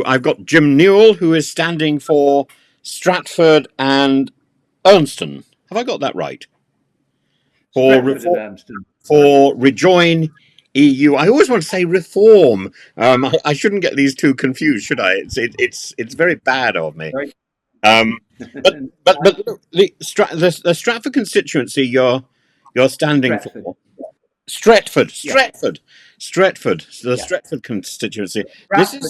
I've got Jim Newell, who is standing for Stratford and Urmston. Have I got that right? Stretford and Urmston. For Rejoin EU. I always want to say reform. I shouldn't get these two confused, should I? It's very bad of me. Sorry. But look, the Stratford constituency you're standing Stretford. for. Stretford, Yeah. the Stretford constituency. Stratford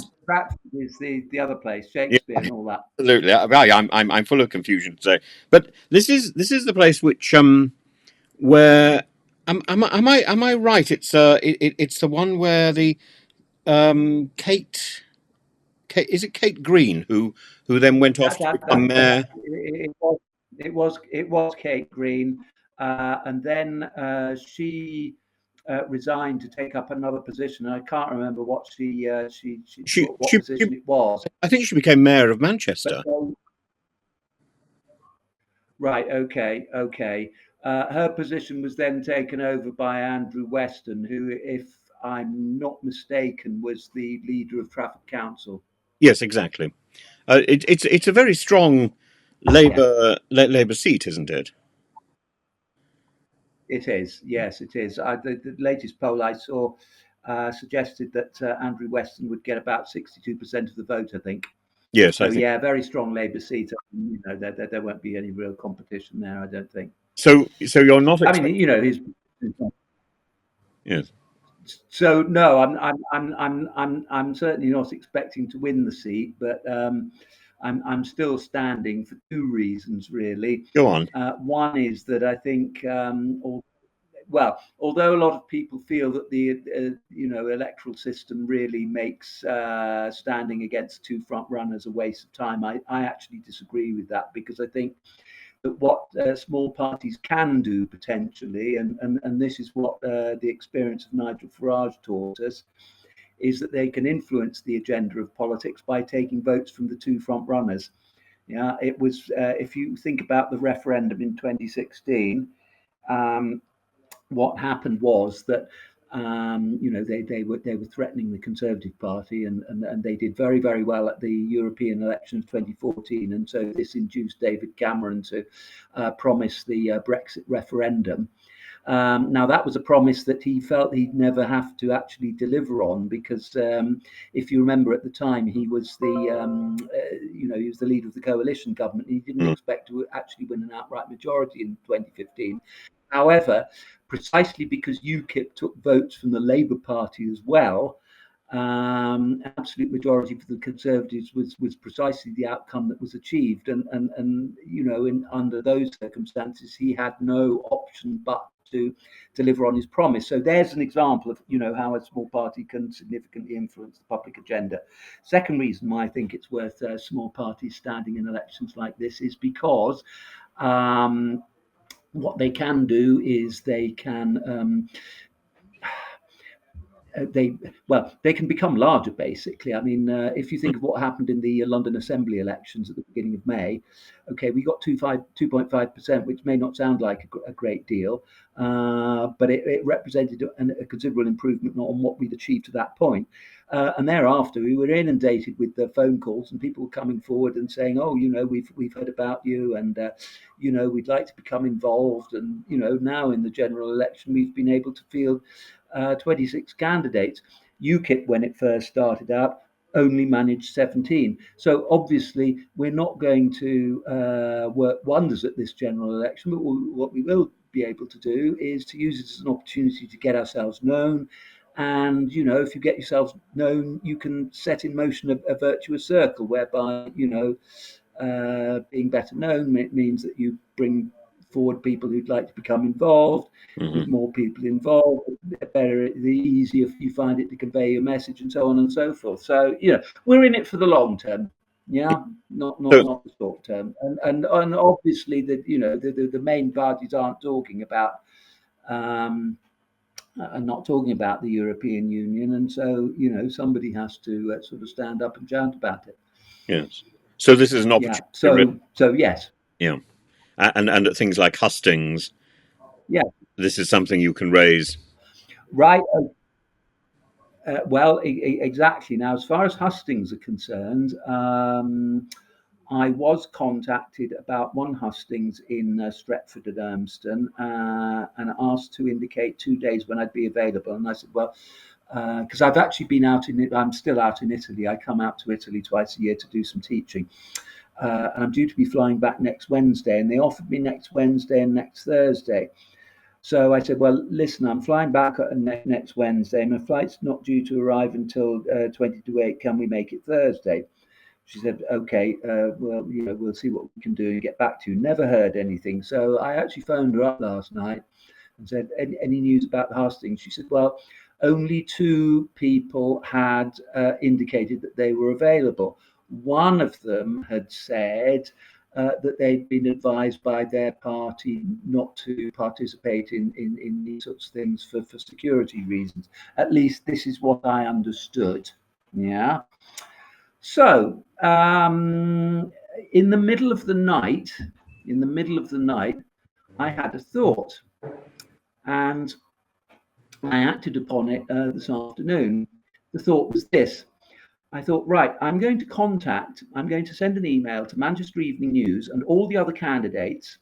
is the other place, Shakespeare and all that. Absolutely. I'm full of confusion today. But this is the place which where am I right? It's the one where the Kate is it Kate Green who then went off to become mayor? It was Kate Green, and then she resigned to take up another position. I can't remember what what position it was. I think she became mayor of Manchester. Right. Okay. Her position was then taken over by Andrew Weston, who, if I'm not mistaken, was the leader of Trafford Council. Yes, exactly. It's a very strong Labour seat, isn't it? It is. Yes, it is. The latest poll I saw suggested that Andrew Weston would get about 62% of the vote, I think. Yes, so I think. Yeah, very strong Labour seat. You know, there won't be any real competition there, I don't think. So you're not. I mean, you know, his. Yes. So no, I'm certainly not expecting to win the seat, but I'm still standing for two reasons, really. Go on. One is that I think, although a lot of people feel that the electoral system really makes standing against two front runners a waste of time, I actually disagree with that, because I think that what small parties can do potentially, and this is what the experience of Nigel Farage taught us, is that they can influence the agenda of politics by taking votes from the two front runners. Yeah, it was if you think about the referendum in 2016, what happened was that they were threatening the Conservative Party, and they did very, very well at the European elections 2014, and so this induced David Cameron to promise the Brexit referendum. Now, that was a promise that he felt he'd never have to actually deliver on, because if you remember, at the time he was he was the leader of the coalition government. He didn't expect to actually win an outright majority in 2015. However, precisely because UKIP took votes from the Labour Party as well, absolute majority for the Conservatives was precisely the outcome that was achieved. And under those circumstances, he had no option but to deliver on his promise. So there's an example of how a small party can significantly influence the public agenda. Second reason why I think it's worth small parties standing in elections like this is because what they can do is they can they can become larger, basically. I mean, if you think of what happened in the London Assembly elections at the beginning of May, okay, we got 2.5%, which may not sound like a great deal, but it represented a considerable improvement on what we'd achieved to that point. And thereafter, we were inundated with the phone calls, and people were coming forward and saying, "Oh, we've heard about you, and we'd like to become involved." And now in the general election, we've been able to field 26 candidates. UKIP, when it first started out, only managed 17. So obviously, we're not going to work wonders at this general election, but what we will be able to do is to use it as an opportunity to get ourselves known. And if you get yourselves known, you can set in motion a virtuous circle whereby being better known means that you bring forward people who'd like to become involved. With more people involved, the easier you find it to convey your message, and so on and so forth. So we're in it for the long term. Yeah, not the short term. And obviously the main parties aren't talking about and not talking about the European Union, and so somebody has to sort of stand up and chant about it. Yes. So this is an opportunity. Yeah. So yes. Yeah, and at things like hustings. Yeah. This is something you can raise. Right. Well, exactly. Now, as far as hustings are concerned, I was contacted about one hustings in Stretford and Urmston, and asked to indicate 2 days when I'd be available. And I said, well, because I've actually been out in it, I'm still out in Italy. I come out to Italy twice a year to do some teaching. And I'm due to be flying back next Wednesday, and they offered me next Wednesday and next Thursday. So I said, well, listen, I'm flying back next Wednesday. My flight's not due to arrive until 20 to 8. Can we make it Thursday? She said, okay, well, we'll see what we can do and get back to you. Never heard anything. So I actually phoned her up last night and said, any news about the hustings? She said, well, only 2 people had indicated that they were available. One of them had said that they'd been advised by their party not to participate in these sorts of things for security reasons. At least this is what I understood. Yeah. So in the middle of the night, I had a thought, and I acted upon it this afternoon. The thought was this. I thought, right, I'm going to send an email to Manchester Evening News and all the other candidates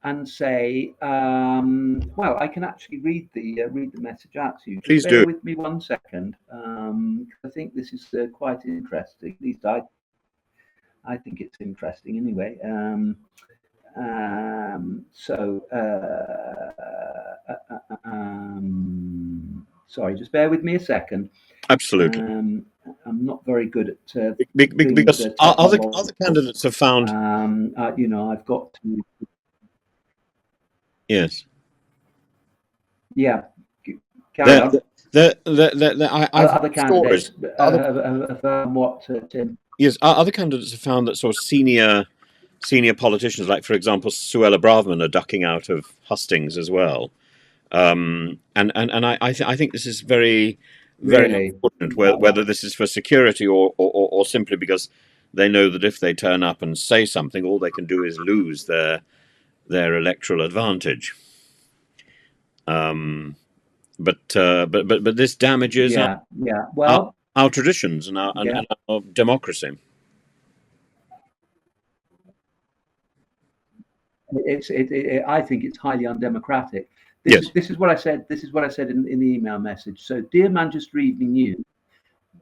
and say, well, I can actually read the message out to you. Please bear do. with me 1 second. I think this is quite interesting. At least I think it's interesting anyway. Sorry, just bear with me a second. Absolutely. I'm not very good at because other candidates have found. I've got to. Yes. Yeah. Carry on. Other candidates have found what, Tim? Yes, other candidates have found that sort of senior politicians, like for example Suella Braverman, are ducking out of hustings as well. And I think this is very important, whether this is for security or simply because they know that if they turn up and say something, all they can do is lose their electoral advantage. But this damages our traditions and our democracy. I think it's highly undemocratic. This is what I said. This is what I said in the email message. So, dear Manchester Evening News,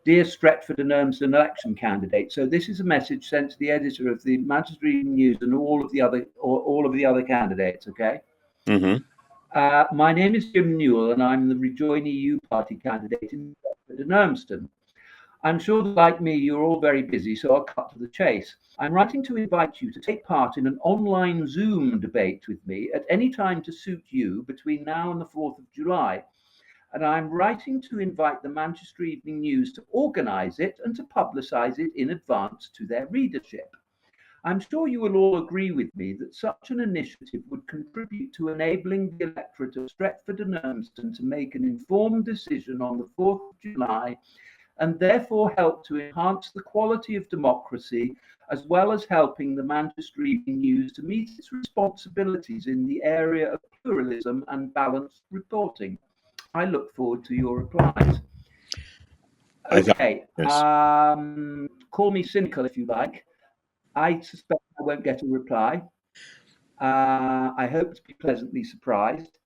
dear Stretford and Urmston election candidates. So, this is a message sent to the editor of the Manchester Evening News and all of the other candidates. Okay. Mm-hmm. My name is Jim Newell, and I'm the Rejoin EU party candidate in Stretford and Urmston. I'm sure that, like me, you're all very busy, so I'll cut to the chase. I'm writing to invite you to take part in an online Zoom debate with me at any time to suit you between now and the 4th of July. And I'm writing to invite the Manchester Evening News to organise it and to publicise it in advance to their readership. I'm sure you will all agree with me that such an initiative would contribute to enabling the electorate of Stretford and Urmston to make an informed decision on the 4th of July, and therefore help to enhance the quality of democracy, as well as helping the Manchester Evening News to meet its responsibilities in the area of pluralism and balanced reporting. I look forward to your replies. Okay, call me cynical if you like. I suspect I won't get a reply. I hope to be pleasantly surprised.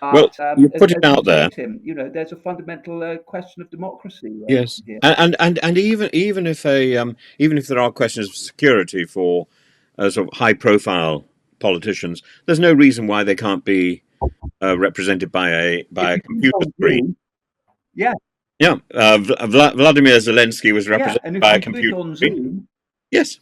Well, you put it out there. Tim, there's a fundamental question of democracy. Yes, here. and even if there are questions of security for sort of high-profile politicians, there's no reason why they can't be represented by a computer screen. Yeah. Yeah. Vladimir Zelensky was represented by a computer screen. Zoom, yes.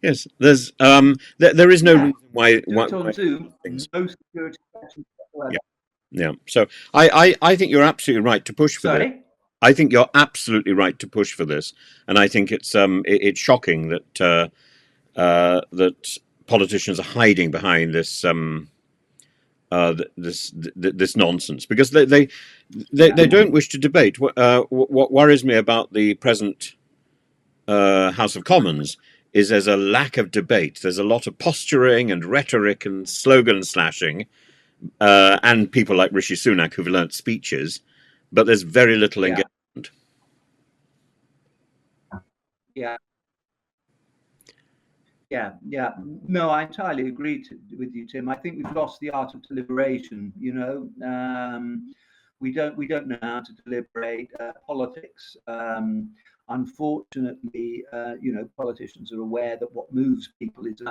Yes, there's there is no reason why on Zoom, no security questions whatsoever. Yeah. So I think you're absolutely right to push for this. I think you're absolutely right to push for this, and I think it's shocking that that politicians are hiding behind this this nonsense, because they don't wish to debate. What worries me about the present House of Commons is there's a lack of debate. There's a lot of posturing and rhetoric and slogan slashing, and people like Rishi Sunak who've learnt speeches, but there's very little Yeah, engagement. yeah, yeah, yeah. No, I entirely agree with you, Tim. I think we've lost the art of deliberation. We don't know how to deliberate politics. Unfortunately, politicians are aware that what moves people is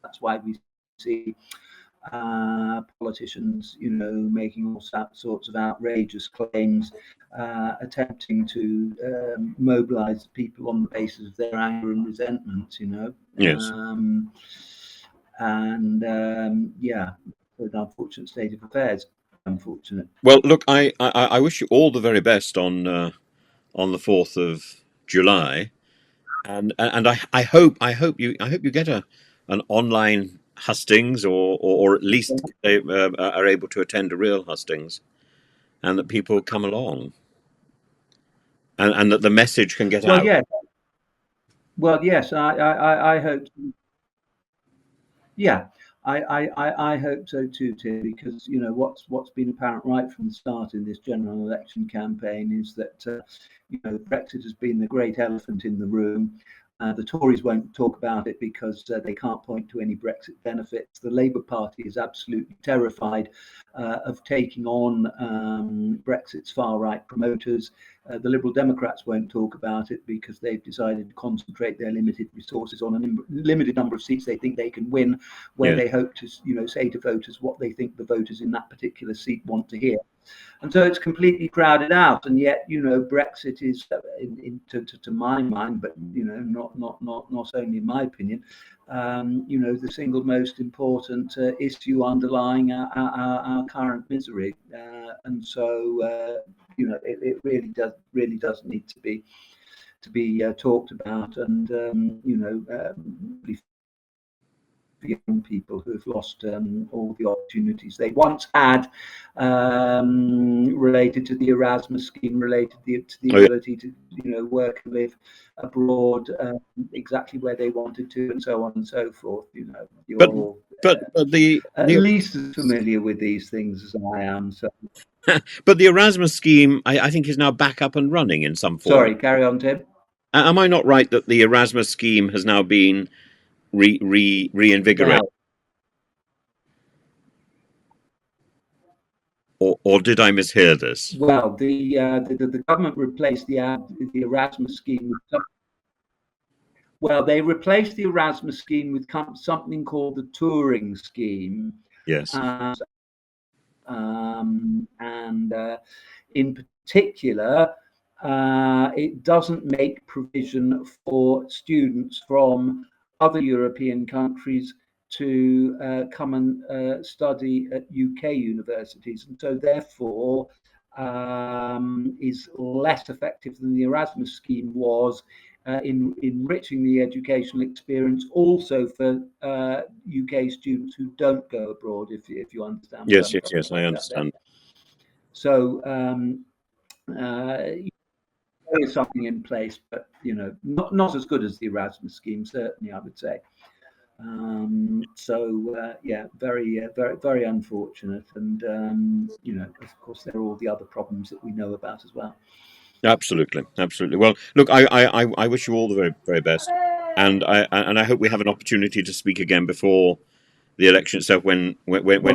that's why we see politicians, making all sorts of outrageous claims, attempting to mobilise people on the basis of their anger and resentment. Yes. Yeah, an unfortunate state of affairs. Unfortunate. Well, look, I wish you all the very best on the 4th of July, and I hope you get an online hustings, or at least they are able to attend a real hustings, and that people come along, and that the message can get Well, out. yeah. Well, yes. I hope. Yeah, I hope so too, Tim, because what's been apparent right from the start in this general election campaign is that Brexit has been the great elephant in the room. The Tories won't talk about it because they can't point to any Brexit benefits. The Labour Party is absolutely terrified of taking on Brexit's far right promoters. The Liberal Democrats won't talk about it because they've decided to concentrate their limited resources on a limited number of seats they think they can win, where Yes, they hope to, say to voters what they think the voters in that particular seat want to hear. And so it's completely crowded out. And yet, Brexit is, to my mind, but not only in my opinion, the single most important issue underlying our current misery. And so, it really does need to be talked about, and for young people who have lost all the opportunities they once had, related to the Erasmus scheme, related to the oh, yeah. ability to work and live abroad exactly where they wanted to, and so on and so forth. But You're but the at least as familiar with these things as I am. So but the Erasmus scheme, I think, is now back up and running in some form. sorry, carry on, Tim. Am I not right that the Erasmus scheme has now been reinvigorated, Well, or did I mishear this? the government replaced the Erasmus scheme with. Well, they replaced the Erasmus scheme with something called the Turing scheme, Yes, and in particular, it doesn't make provision for students from other European countries to come and study at UK universities, and so therefore is less effective than the Erasmus scheme was in enriching the educational experience also for UK students who don't go abroad, if you understand what yes, I'm yes, trying to yes. I point out there. understand. So there is something in place, but not as good as the Erasmus scheme, certainly, I would say. Yeah, very unfortunate, and of course, there are all the other problems that we know about as well. Absolutely, absolutely. Well, look, I wish you all the very, very best, and I hope we have an opportunity to speak again before the election itself, when you Well,